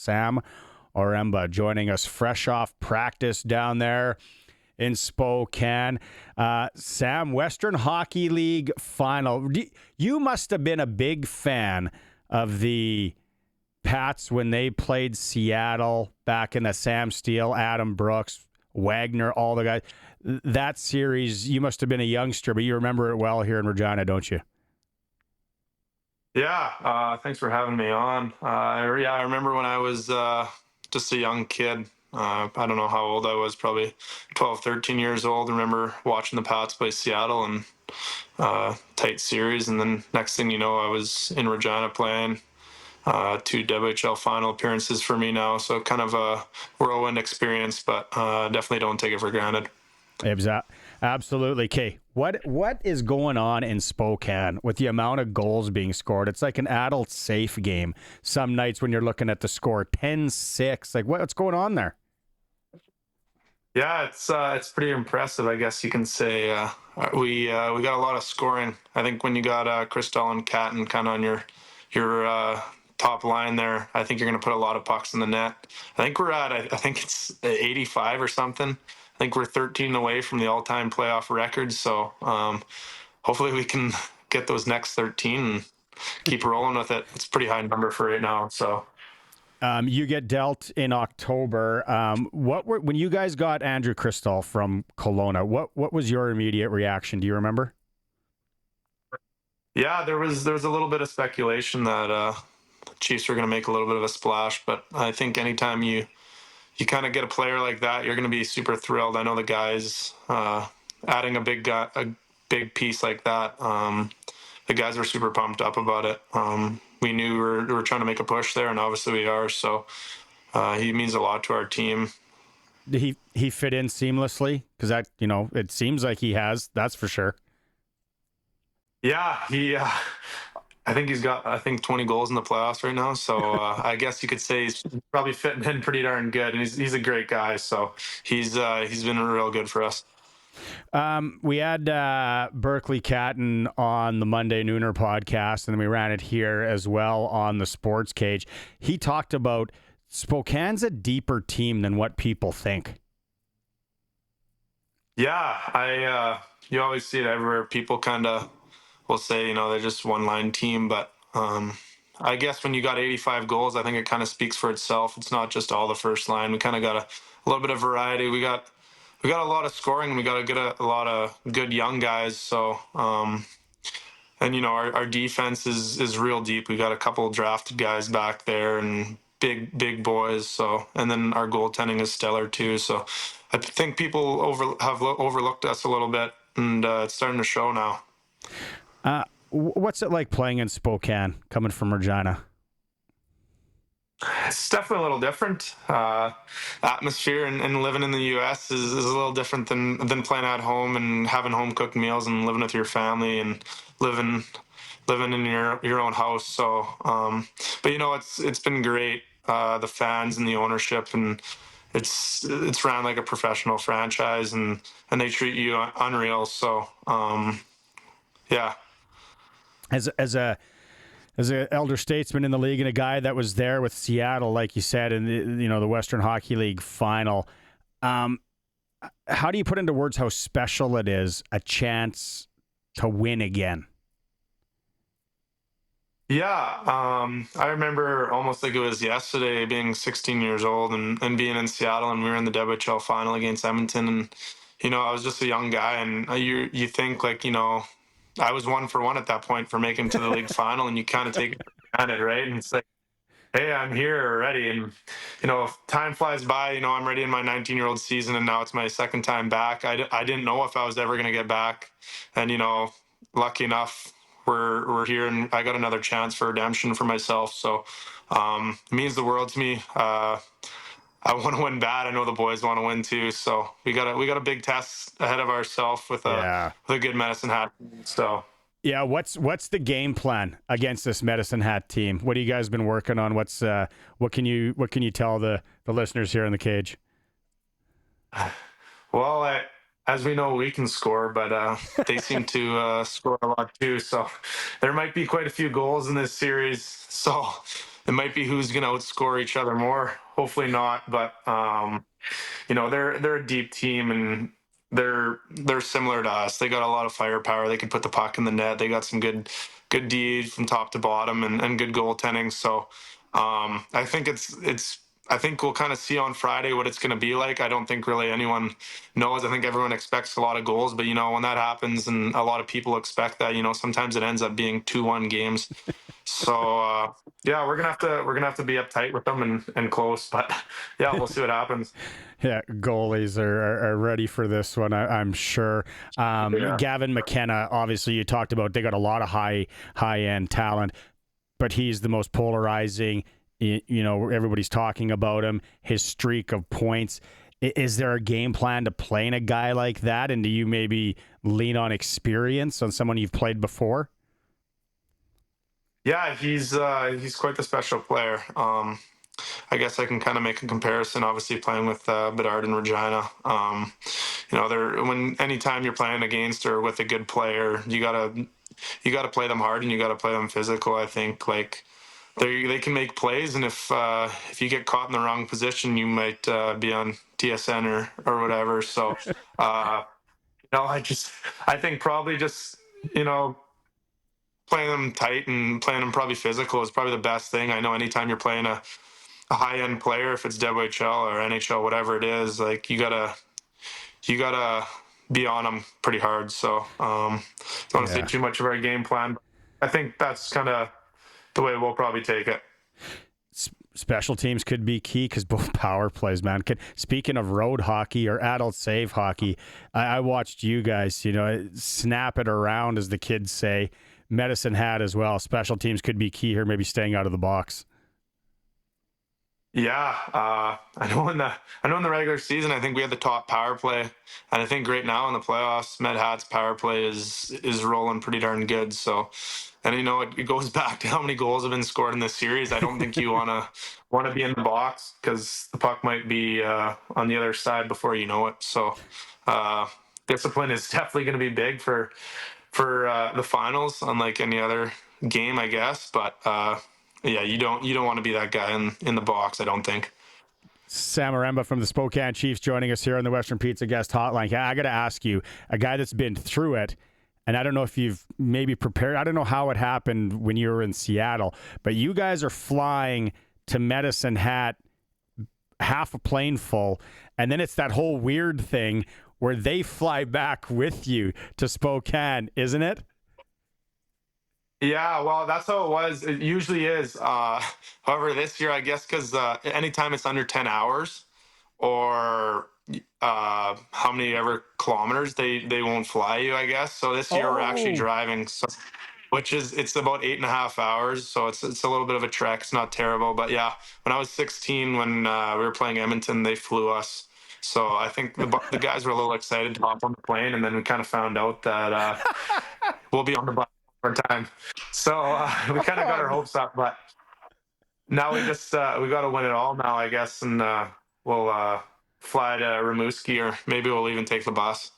Sam Oremba joining us fresh off practice down there in Spokane. Sam, Western Hockey League Final. You must have been a big fan of the Pats when they played Seattle back in the Sam Steele, Adam Brooks, Wagner, all the guys. That series, you must have been a youngster, but you remember it well here in Regina, don't you? Yeah, thanks for having me on. I remember when I was just a young kid. I don't know how old I was, probably 12, 13 years old. I remember watching the Pats play Seattle and tight series. And then next thing you know, I was in Regina playing 2 WHL Final appearances for me now. So kind of a whirlwind experience, but definitely don't take it for granted. Absolutely. Okay, what is going on in Spokane with the amount of goals being scored? It's like an adult safe game. Some nights when you're looking at the score, 10-6. Like, what's going on there? Yeah, it's pretty impressive, I guess you can say. We got a lot of scoring. I think when you got Crystal and Catton kind of on your top line there, I think you're going to put a lot of pucks in the net. I think we're at I think it's 85 or something. I think we're 13 away from the all-time playoff record. So hopefully we can get those next 13 and keep rolling with it. It's a pretty high number for right now. So. You get dealt in October. When you guys got Andrew Crystal from Kelowna, what was your immediate reaction? Do you remember? Yeah, there was a little bit of speculation that the Chiefs were going to make a little bit of a splash, but I think anytime you kind of get a player like that, you're going to be super thrilled. I know the guys adding a big piece like that. The guys were super pumped up about it. We knew we were trying to make a push there, and obviously we are. So he means a lot to our team. Did he fit in seamlessly? Because that, it seems like he has. That's for sure. Yeah, I think he's got 20 goals in the playoffs right now. So I guess you could say he's probably fitting in pretty darn good, and he's a great guy. So he's been real good for us. We had Berkeley Catton on the Monday Nooner podcast, and then we ran it here as well on the SportsCage. He talked about Spokane's a deeper team than what people think. Yeah, you always see it everywhere. People kind of will say, they're just one-line team, but I guess when you got 85 goals, I think it kind of speaks for itself. It's not just all the first line. We kind of got a little bit of variety. We got a lot of scoring, and we got a lot of good young guys. So, and our defense is real deep. We got a couple of drafted guys back there and big boys. So, and then our goaltending is stellar too. So, I think people have overlooked us a little bit, and it's starting to show now. What's it like playing in Spokane, coming from Regina? It's definitely a little different. Atmosphere and living in the U.S. is a little different than playing at home and having home cooked meals and living with your family and living in your own house. So, but it's been great. The fans and the ownership, and it's ran like a professional franchise, and they treat you unreal. So, yeah. As an elder statesman in the league and a guy that was there with Seattle, like you said, in the Western Hockey League Final, how do you put into words how special it is, a chance to win again? Yeah, I remember almost like it was yesterday, being 16 years old and being in Seattle, and we were in the WHL Final against Edmonton, and I was just a young guy, and you think like I was 1-for-1 at that point for making to the league final, and you kind of take it for granted, right? And it's like, hey, I'm here already, and if time flies by. I'm ready in my 19-year-old season, and now it's my second time back. I didn't know if I was ever going to get back, and lucky enough, we're here, and I got another chance for redemption for myself. So it means the world to me. I want to win bad. I know the boys want to win too. So we got a big test ahead of ourselves with a good Medicine Hat. So yeah, what's the game plan against this Medicine Hat team? What have you guys been working on? What can you tell the listeners here in the cage? Well, as we know, we can score, but they seem to score a lot too. So there might be quite a few goals in this series. So it might be who's going to outscore each other more. Hopefully not, but they're a deep team, and they're similar to us. They got a lot of firepower. They can put the puck in the net. They got some good D from top to bottom, and good goaltending. So I think I think we'll kind of see on Friday what it's going to be like. I don't think really anyone knows. I think everyone expects a lot of goals, but when that happens and a lot of people expect that, sometimes it ends up being 2-1 games. So yeah, we're gonna have to be uptight with them and close, but yeah, we'll see what happens. Yeah, goalies are ready for this one, I'm sure. Yeah. Gavin McKenna, obviously, you talked about they got a lot of high end talent, but he's the most polarizing. Everybody's talking about him. His streak of points. Is there a game plan to playing a guy like that? And do you maybe lean on experience on someone you've played before? Yeah, he's quite the special player. I guess I can kind of make a comparison. Obviously, playing with Bedard and Regina, anytime you're playing against or with a good player, you gotta play them hard and you gotta play them physical. I think they can make plays, and if you get caught in the wrong position, you might be on TSN or whatever. So, I think probably just you know playing them tight and playing them probably physical is probably the best thing. I know anytime you're playing a high end player, if it's WHL or NHL, whatever it is, like you gotta be on them pretty hard. So don't want to say too much of our game plan. I think that's kind of the way we'll probably take it. Special teams could be key because both power plays, man. Speaking of road hockey or adult save hockey, I watched you guys, snap it around, as the kids say. Medicine Hat as well. Special teams could be key here, maybe staying out of the box. Yeah, I know in the regular season, I think we had the top power play, and I think right now in the playoffs, Med Hat's power play is rolling pretty darn good. So, and it goes back to how many goals have been scored in this series. I don't think you wanna be in the box because the puck might be on the other side before you know it. So, discipline is definitely going to be big for the finals, unlike any other game, I guess. But yeah, you don't want to be that guy in the box, I don't think. Sam Oremba from the Spokane Chiefs joining us here on the Western Pizza Guest Hotline. I got to ask you, a guy that's been through it, and I don't know if you've maybe prepared. I don't know how it happened when you were in Seattle, but you guys are flying to Medicine Hat, half a plane full, and then it's that whole weird thing where they fly back with you to Spokane, isn't it? Yeah, well, that's how it was. It usually is. However, this year, I guess, because anytime it's under 10 hours or how many ever kilometers, they won't fly you, I guess. So this year we're actually driving, so, it's about 8.5 hours. So it's a little bit of a trek. It's not terrible. But yeah, when I was 16, when we were playing Edmonton, they flew us. So I think the guys were a little excited to hop on the plane, and then we kind of found out that we'll be on the bus one time. So we kind of got our hopes up, but now we just we got to win it all now, I guess, and we'll fly to Rimouski, or maybe we'll even take the bus.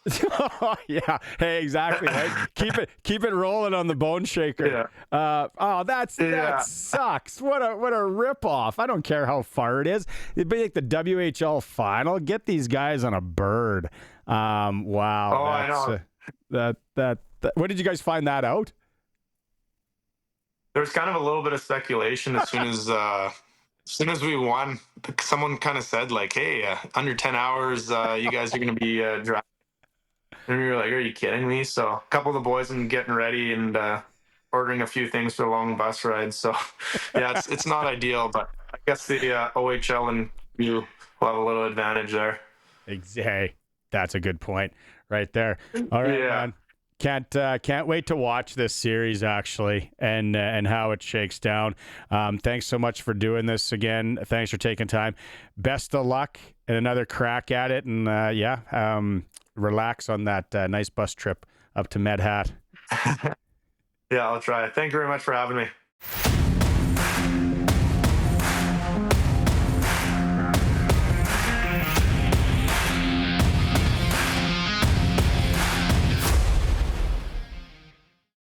Yeah. Hey, exactly. Right. keep it rolling on the bone shaker. Yeah. That sucks. What a ripoff. I don't care how far it is. It'd be like the WHL final. Get these guys on a bird. Wow. Oh, I know. That. When did you guys find that out? There was kind of a little bit of speculation as soon as we won. Someone kind of said like, "Hey, under 10 hours, you guys are going to be driving." And we were like, "Are you kidding me?" So a couple of the boys have been getting ready and ordering a few things for the long bus ride. So yeah, it's not ideal, but I guess the OHL and you will have a little advantage there. Hey, that's a good point right there. All right, man. Can't wait to watch this series, actually, and how it shakes down. Thanks so much for doing this again. Thanks for taking time. Best of luck and another crack at it. And relax on that nice bus trip up to Med Hat. Yeah, I'll try. Thank you very much for having me.